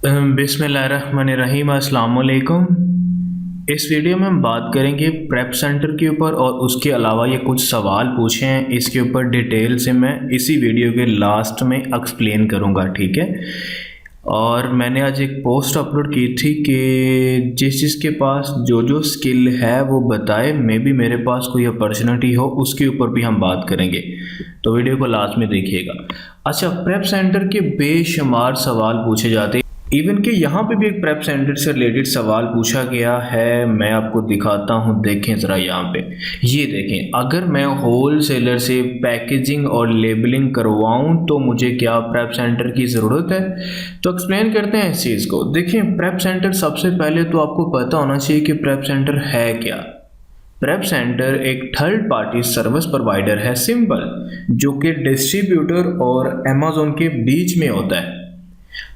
बिस्मिल्लाहिर्रहमानिर्रहीम, अस्सलाम वालेकुम। इस वीडियो में हम बात करेंगे प्रेप सेंटर के ऊपर और उसके अलावा ये कुछ सवाल पूछे हैं, इसके ऊपर डिटेल से मैं इसी वीडियो के लास्ट में एक्सप्लेन करूँगा, ठीक है। और मैंने आज एक पोस्ट अपलोड की थी कि जिस जिसके पास जो जो स्किल है वो बताए, मे बी मेरे पास कोई अपॉर्चुनिटी हो, उसके ऊपर भी हम बात करेंगे, तो वीडियो को लास्ट में देखिएगा। अच्छा, प्रेप सेंटर के बेशुमार सवाल पूछे जाते हैं, इवन कि यहाँ पे भी एक प्रेप सेंटर से रिलेटेड सवाल पूछा गया है। मैं आपको दिखाता हूँ, देखें ज़रा यहाँ पे, ये देखें। अगर मैं होल सेलर से पैकेजिंग और लेबलिंग करवाऊँ तो मुझे क्या प्रेप सेंटर की ज़रूरत है? तो एक्सप्लेन करते हैं इस चीज़ को। देखें, प्रेप सेंटर सबसे पहले तो आपको पता होना चाहिए कि प्रेप सेंटर है क्या। प्रेप सेंटर एक थर्ड पार्टी सर्विस प्रोवाइडर है, सिंपल, जो कि डिस्ट्रीब्यूटर और अमेज़न के बीच में होता है।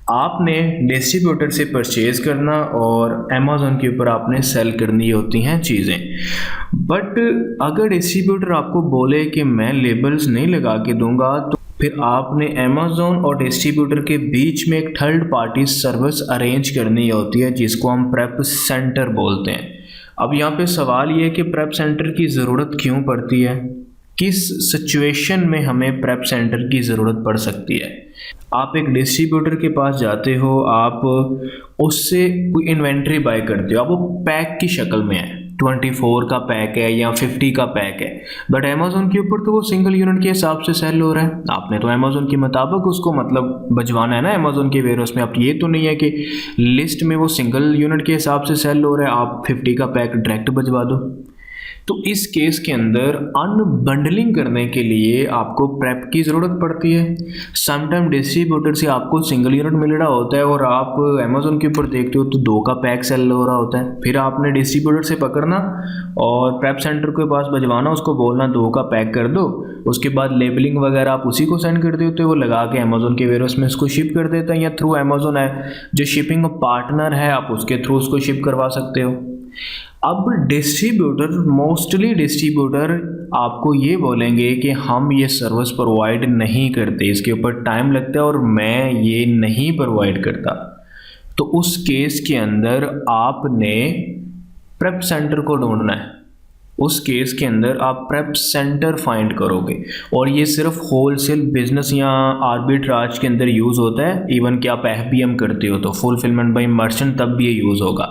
आपने डिस्ट्रीब्यूटर से परचेज़ करना और अमेज़न के ऊपर आपने सेल करनी होती हैं चीज़ें। बट अगर डिस्ट्रीब्यूटर आपको बोले कि मैं लेबल्स नहीं लगा के दूंगा, तो फिर आपने अमेज़न और डिस्ट्रीब्यूटर के बीच में एक थर्ड पार्टी सर्विस अरेंज करनी होती है, जिसको हम प्रेप सेंटर बोलते हैं। अब यहाँ पे सवाल ये है कि प्रेप सेंटर की ज़रूरत क्यों पड़ती है, किस सिचुएशन में हमें प्रेप सेंटर की ज़रूरत पड़ सकती है। आप एक डिस्ट्रीब्यूटर के पास जाते हो, आप उससे कोई इन्वेंट्री बाय करते हो, आप वो पैक की शक्ल में है, 24 का पैक है या 50 का पैक है, बट अमेज़न के ऊपर तो वो सिंगल यूनिट के हिसाब से सेल हो रहा है। आपने तो अमेज़न के मुताबिक उसको मतलब भिजवाना है ना अमेज़न के वेयरहाउस में। आप ये तो नहीं है कि लिस्ट में वो सिंगल यूनिट के हिसाब से सेल हो रहा है, आप 50 का पैक डायरेक्ट भिजवा दो। तो इस केस के अंदर अनबंडलिंग करने के लिए आपको प्रेप की ज़रूरत पड़ती है। समटाइम डिस्ट्रीब्यूटर से आपको सिंगल यूनिट मिल रहा होता है और आप अमेज़न के ऊपर देखते हो तो 2 का पैक सेल हो रहा होता है। फिर आपने डिस्ट्रीब्यूटर से पकड़ना और प्रेप सेंटर के पास भिजवाना, उसको बोलना 2 का पैक कर दो। उसके बाद लेबलिंग वगैरह आप उसी को सेंड कर देते हो, वो लगा के अमेज़न के वेयरहाउस में उसको शिप कर देता है, या थ्रू अमेज़न है जो शिपिंग पार्टनर है, आप उसके थ्रू उसको शिप करवा सकते हो। अब डिस्ट्रीब्यूटर, मोस्टली डिस्ट्रीब्यूटर आपको ये बोलेंगे कि हम ये सर्विस प्रोवाइड नहीं करते, इसके ऊपर टाइम लगता है और मैं ये नहीं प्रोवाइड करता। तो उस केस के अंदर आपने प्रेप सेंटर को ढूंढना है। उस केस के अंदर आप प्रेप सेंटर फाइंड करोगे, और ये सिर्फ होलसेल बिजनेस या आर्बिट्राज के अंदर यूज़ होता है। इवन कि आप एफबीएम करते हो तो फुलफिलमेंट बाय मर्चेंट, तब भी ये यूज़ होगा।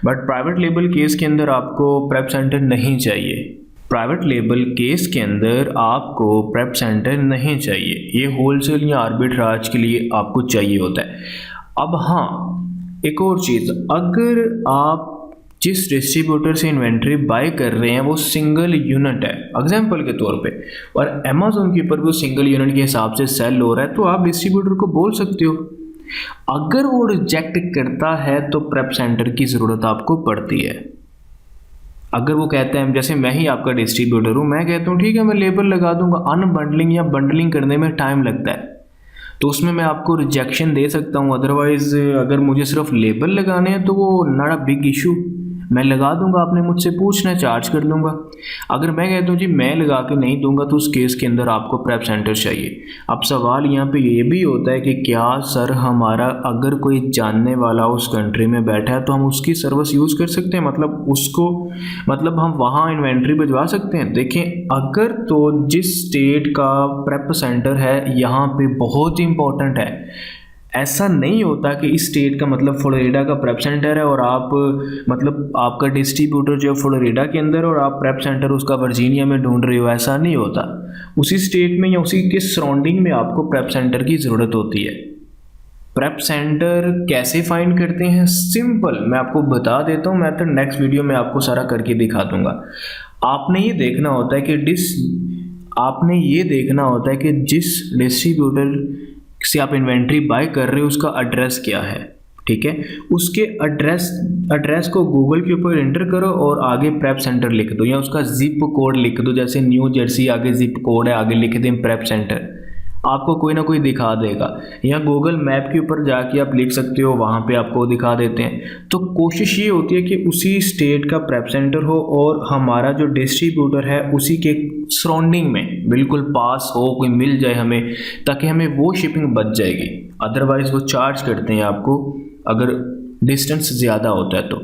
बट प्राइवेट लेबल केस के अंदर आपको प्रेप सेंटर नहीं चाहिए। प्राइवेट लेबल केस के अंदर आपको प्रेप सेंटर नहीं चाहिए, ये होलसेल या आर्बिट्राज के लिए आपको चाहिए होता है। अब हाँ, एक और चीज़, अगर आप जिस डिस्ट्रीब्यूटर से इन्वेंट्री बाय कर रहे हैं वो सिंगल यूनिट है एग्जांपल के तौर पे, और अमेज़न के ऊपर वो सिंगल यूनिट के हिसाब से सेल हो रहा है, तो आप डिस्ट्रीब्यूटर को बोल सकते हो। अगर वो रिजेक्ट करता है तो प्रेप सेंटर की ज़रूरत आपको पड़ती है। अगर वो कहते हैं, जैसे मैं ही आपका डिस्ट्रीब्यूटर हूँ, मैं कहता हूँ ठीक है मैं लेबल लगा दूंगा, अनबंडलिंग या बंडलिंग करने में टाइम लगता है, तो उसमें मैं आपको रिजेक्शन दे सकता हूँ। अदरवाइज़ अगर मुझे सिर्फ लेबल लगाने हैं तो वो नॉट अ बिग इशू, मैं लगा दूंगा, आपने मुझसे पूछना है, चार्ज कर लूँगा। अगर मैं कहता हूँ जी मैं लगा के नहीं दूंगा, तो उस केस के अंदर आपको प्रेप सेंटर चाहिए। अब सवाल यहाँ पे ये भी होता है कि क्या सर हमारा अगर कोई जानने वाला उस कंट्री में बैठा है तो हम उसकी सर्विस यूज़ कर सकते हैं, मतलब उसको, मतलब हम वहाँ इन्वेंट्री भिजवा सकते हैं। देखें, अगर तो जिस स्टेट का प्रेप सेंटर है यहाँ पे बहुत ही इंपॉर्टेंट है। ऐसा नहीं होता कि इस स्टेट का मतलब फ्लोरिडा का प्रेप सेंटर है और आप मतलब आपका डिस्ट्रीब्यूटर जो है फ्लोरिडा के अंदर और आप प्रेप सेंटर उसका वर्जीनिया में ढूंढ रहे हो, ऐसा नहीं होता। उसी स्टेट में या उसी के सराउंडिंग में आपको प्रेप सेंटर की ज़रूरत होती है। प्रेप सेंटर कैसे फाइंड करते हैं? सिंपल, मैं आपको बता देता हूँ, मैं तो नेक्स्ट वीडियो में आपको सारा करके दिखा दूंगा। आपने ये देखना होता है कि जिस डिस्ट्रीब्यूटर से आप इन्वेंट्री बाय कर रहे हो उसका एड्रेस क्या है, ठीक है। उसके एड्रेस को गूगल के ऊपर एंटर करो और आगे प्रेप सेंटर लिख दो, या उसका जिप कोड लिख दो, जैसे न्यू जर्सी आगे जिप कोड है, आगे लिख दें प्रेप सेंटर, आपको कोई ना कोई दिखा देगा। या गूगल मैप के ऊपर जाके आप लिख सकते हो, वहाँ पे आपको दिखा देते हैं। तो कोशिश ये होती है कि उसी स्टेट का प्रेप सेंटर हो और हमारा जो डिस्ट्रीब्यूटर है उसी के सराउंडिंग में बिल्कुल पास हो, कोई मिल जाए हमें, ताकि हमें वो शिपिंग बच जाएगी। अदरवाइज़ वो चार्ज करते हैं आपको अगर डिस्टेंस ज़्यादा होता है तो।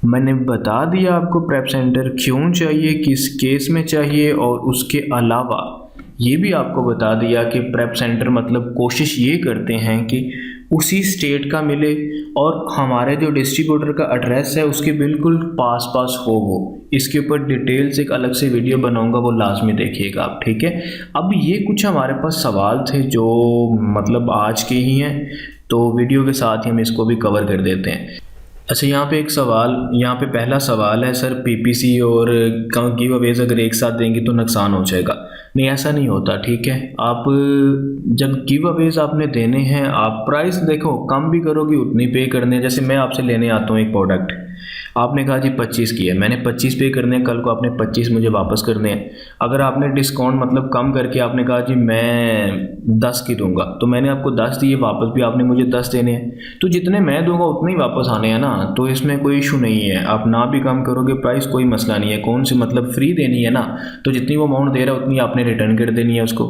मैंने बता दिया आपको प्रेप सेंटर क्यों चाहिए, किस केस में चाहिए, और उसके अलावा ये भी आपको बता दिया कि प्रेप सेंटर मतलब कोशिश ये करते हैं कि उसी स्टेट का मिले और हमारे जो डिस्ट्रीब्यूटर का एड्रेस है उसके बिल्कुल पास पास हो वो। इसके ऊपर डिटेल्स एक अलग से वीडियो बनाऊंगा, वो लाजमी देखिएगा आप, ठीक है। अब ये कुछ हमारे पास सवाल थे जो मतलब आज के ही हैं, तो वीडियो के साथ ही हम इसको भी कवर कर देते हैं। अच्छा, यहाँ पे एक सवाल, यहाँ पे पहला सवाल है, सर पीपीसी और गिव अवेज अगर एक साथ देंगे तो नुकसान हो जाएगा। नहीं, ऐसा नहीं होता, ठीक है। आप जब गिव अवेज आपने देने हैं, आप प्राइस देखो कम भी करोगे उतनी पे करने हैं। जैसे मैं आपसे लेने आता हूँ एक प्रोडक्ट, आपने कहा जी 25 की है, मैंने 25 पे करने हैं, कल को आपने 25 मुझे वापस करने हैं। अगर आपने डिस्काउंट मतलब कम करके आपने कहा जी मैं 10 की दूंगा, तो मैंने आपको 10 दिए, वापस भी आपने मुझे 10 देने हैं, तो जितने मैं दूंगा उतने ही वापस आने हैं ना, तो इसमें कोई इशू नहीं है। आप ना भी कम करोगे प्राइस, कोई मसला नहीं है। कौन सी मतलब फ्री देनी है ना, तो जितनी वो अमाउंट दे रहा है उतनी आपने रिटर्न कर देनी है उसको।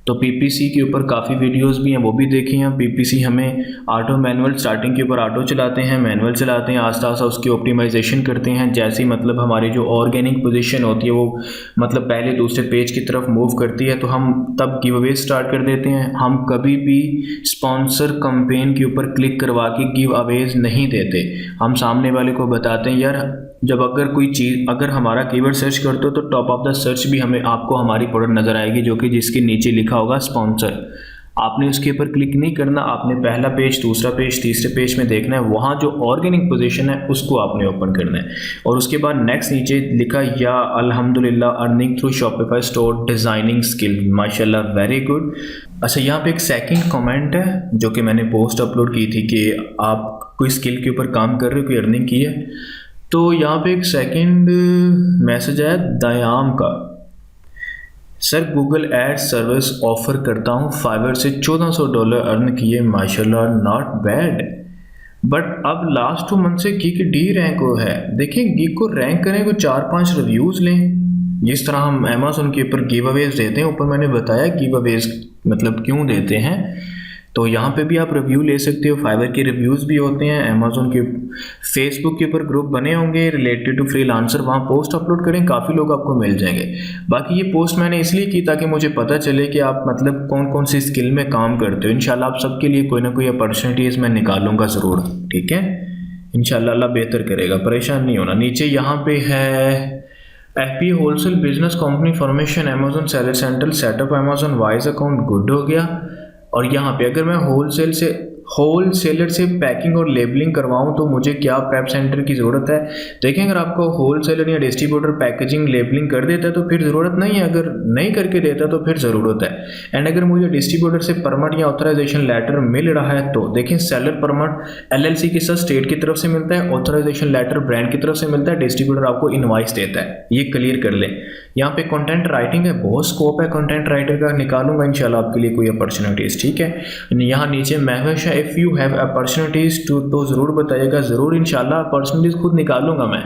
तो पीपीसी के ऊपर काफ़ी वीडियोस भी हैं, वो भी देखे हैं। पीपीसी हमें ऑटो मैनुअल, स्टार्टिंग के ऊपर ऑटो चलाते हैं, मैनुअल चलाते हैं, आस्ता आस्ता उसकी ऑप्टिमाइजेशन करते हैं। जैसे मतलब हमारी जो ऑर्गेनिक पोजीशन होती है वो मतलब पहले दूसरे पेज की तरफ मूव करती है, तो हम तब गिव अवे स्टार्ट कर देते हैं। हम कभी भी स्पॉन्सर कैंपेन के ऊपर क्लिक करवा के गिव अवेज नहीं देते। हम सामने वाले को बताते हैं यार, जब अगर कोई चीज़, अगर हमारा कीवर्ड सर्च करते हो तो टॉप ऑफ द सर्च भी हमें आपको हमारी प्रोडक्ट नज़र आएगी, जो कि जिसके नीचे लिखा होगा स्पॉन्सर। आपने उसके ऊपर क्लिक नहीं करना, आपने पहला पेज, दूसरा पेज, तीसरे पेज में देखना है, वहाँ जो ऑर्गेनिक पोजीशन है उसको आपने ओपन करना है। और उसके बाद नेक्स्ट नीचे लिखा या अल्हम्दुलिल्लाह earning through Shopify store designing skill, माशाल्लाह वेरी गुड। अच्छा, यहाँ पे एक सेकंड कमेंट है जो कि मैंने पोस्ट अपलोड की थी कि आप कोई स्किल के ऊपर काम कर रहे हो, कोई अर्निंग की है, तो यहाँ पे एक सेकंड मैसेज आया दयाम का, sir Google ad service offer करता हूँ, फाइवर से $1400 अर्न किए, माशाल्लाह नॉट बैड, बट अब लास्ट 2 मंथ से गिग डी रैंक को है। देखिए गिग को रैंक करें तो 4-5 रिव्यूज़ लें, जिस तरह हम अमेज़न के ऊपर गिव अवेज देते हैं। ऊपर मैंने बताया गिव अवेज मतलब क्यों देते हैं, तो यहाँ पे भी आप रिव्यू ले सकते हो। फाइवर के रिव्यूज़ भी होते हैं, अमेज़न के, फेसबुक के ऊपर ग्रुप बने होंगे रिलेटेड टू फ्रीलांसर, वहाँ पोस्ट अपलोड करें, काफ़ी लोग आपको मिल जाएंगे। बाकी ये पोस्ट मैंने इसलिए की ताकि मुझे पता चले कि आप मतलब कौन कौन सी स्किल में काम करते हो। इंशाल्लाह आप सबके लिए कोई ना कोई अपॉर्चुनिटीज़ मैं निकालूंगा ज़रूर, ठीक है। इंशाल्लाह अल्लाह बेहतर करेगा, परेशान नहीं होना। नीचे यहाँ पे है AP wholesale business company formation, Amazon seller central setup, Amazon wise account good हो गया। और यहाँ पे अगर मैं होलसेलर से पैकिंग और लेबलिंग करवाऊँ तो मुझे क्या प्रेप सेंटर की ज़रूरत है। देखिए अगर आपको होलसेलर या डिस्ट्रीब्यूटर पैकेजिंग लेबलिंग कर देता है तो फिर ज़रूरत नहीं है, अगर नहीं करके देता तो फिर ज़रूरत है। एंड अगर मुझे डिस्ट्रीब्यूटर से परमिट या ऑथराइजेशन लेटर मिल रहा है तो देखिए सेलर परमिट एलएलसी के साथ स्टेट की तरफ से मिलता है, ऑथराइजेशन लेटर ब्रांड की तरफ से मिलता है, डिस्ट्रीब्यूटर आपको इनवॉइस देता है, ये क्लियर कर ले। यहाँ पे कंटेंट राइटिंग है, बहुत स्कोप है कंटेंट राइटर का, निकालूंगा इंशाल्लाह आपके लिए कोई अपॉर्चुनिटीज़, ठीक है। यहाँ नीचे महवेश है, if you have opportunities to, तो ज़रूर बताइएगा, ज़रूर इंशाल्लाह अपॉर्चुनिटीज़ खुद निकालूंगा मैं,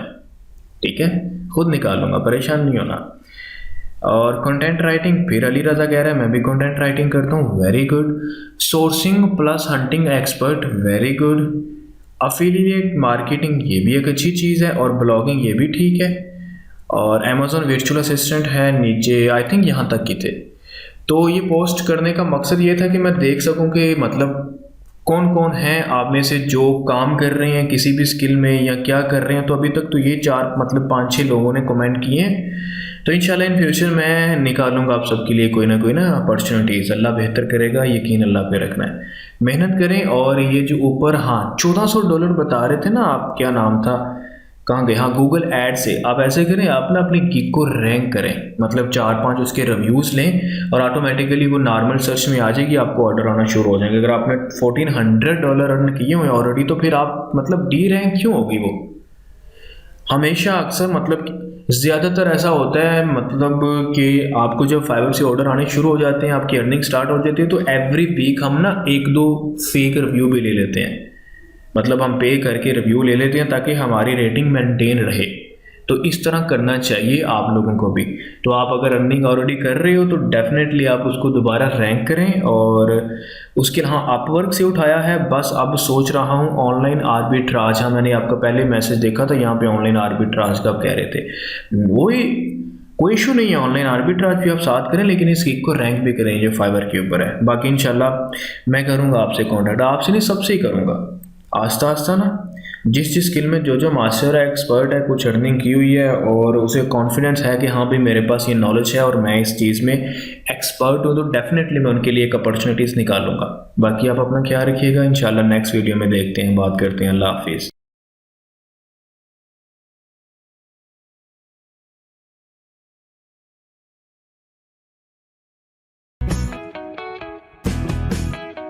ठीक है, खुद निकालूंगा, परेशान नहीं होना। और कंटेंट राइटिंग, फिर अली रजा कह रहा है मैं भी कंटेंट राइटिंग करता हूँ, very good. Sourcing plus hunting expert, very good. Affiliate marketing, ये भी एक अच्छी चीज़ है, और ब्लॉगिंग ये भी ठीक है। और अमेज़न वर्चुअल असिस्टेंट है नीचे, आई थिंक यहाँ तक की थे। तो ये पोस्ट करने का मकसद ये था कि मैं देख सकूं कि मतलब कौन कौन है आप में से जो काम कर रहे हैं किसी भी स्किल में या क्या कर रहे हैं। तो अभी तक तो ये 4 मतलब 5-6 लोगों ने कमेंट किए हैं, तो इंशाल्लाह इन फ्यूचर मैं निकालूंगा आप सबके लिए कोई ना अपॉर्चुनिटीज़, अल्लाह बेहतर करेगा, यकीन अल्लाह पे रखना है, मेहनत करें। और ये जो ऊपर हाँ $1400 बता रहे थे ना आप, क्या नाम था, कहाँ गए, हाँ गूगल ऐड से। आप ऐसे करें, आप ना अपनी गिग को रैंक करें, मतलब 4-5 उसके रिव्यूज़ लें और ऑटोमेटिकली वो नॉर्मल सर्च में आ जाएगी, आपको ऑर्डर आना शुरू हो जाएंगे। अगर आपने $1400 अर्न किए हुए ऑलरेडी तो फिर आप मतलब डी रैंक क्यों होगी वो। हमेशा अक्सर मतलब ज़्यादातर ऐसा होता है मतलब कि आपको जब फाइवर से ऑर्डर आने शुरू हो जाते हैं, आपकी अर्निंग स्टार्ट हो जाती है, तो एवरी वीक हम ना 1-2 फेक रिव्यू भी ले लेते हैं, मतलब हम पे करके रिव्यू ले लेते हैं ताकि हमारी रेटिंग मेंटेन रहे। तो इस तरह करना चाहिए आप लोगों को भी। तो आप अगर अर्निंग ऑलरेडी कर रहे हो तो डेफिनेटली आप उसको दोबारा रैंक करें। और उसके हाँ अपवर्क से उठाया है, बस अब सोच रहा हूँ ऑनलाइन आर्बिट्राज। हाँ मैंने आपका पहले मैसेज देखा था यहाँ पे ऑनलाइन आर्बिट्राज का कह रहे थे, वही कोई इशू नहीं है, ऑनलाइन आर्बिट्राज भी आप साथ करें, लेकिन इस गिग को रैंक भी करें जो फाइवर के ऊपर है। बाकी इंशाल्लाह मैं करूँगा आपसे कॉन्टैक्ट, आपसे नहीं सबसे ही करूँगा आस्ता आस्ता ना। जिस जिस स्किल में जो जो मास्टर है, एक्सपर्ट है, कुछ अर्निंग की हुई है और उसे कॉन्फिडेंस है कि हाँ भाई मेरे पास ये नॉलेज है और मैं इस चीज़ में एक्सपर्ट हूँ, तो डेफिनेटली मैं उनके लिए एक अपॉर्चुनिटीज़ निकालूंगा। बाकी आप अपना ख्याल रखिएगा, इंशाल्लाह नेक्स्ट वीडियो में देखते हैं, बात करते हैं। अल्लाह हाफिज़।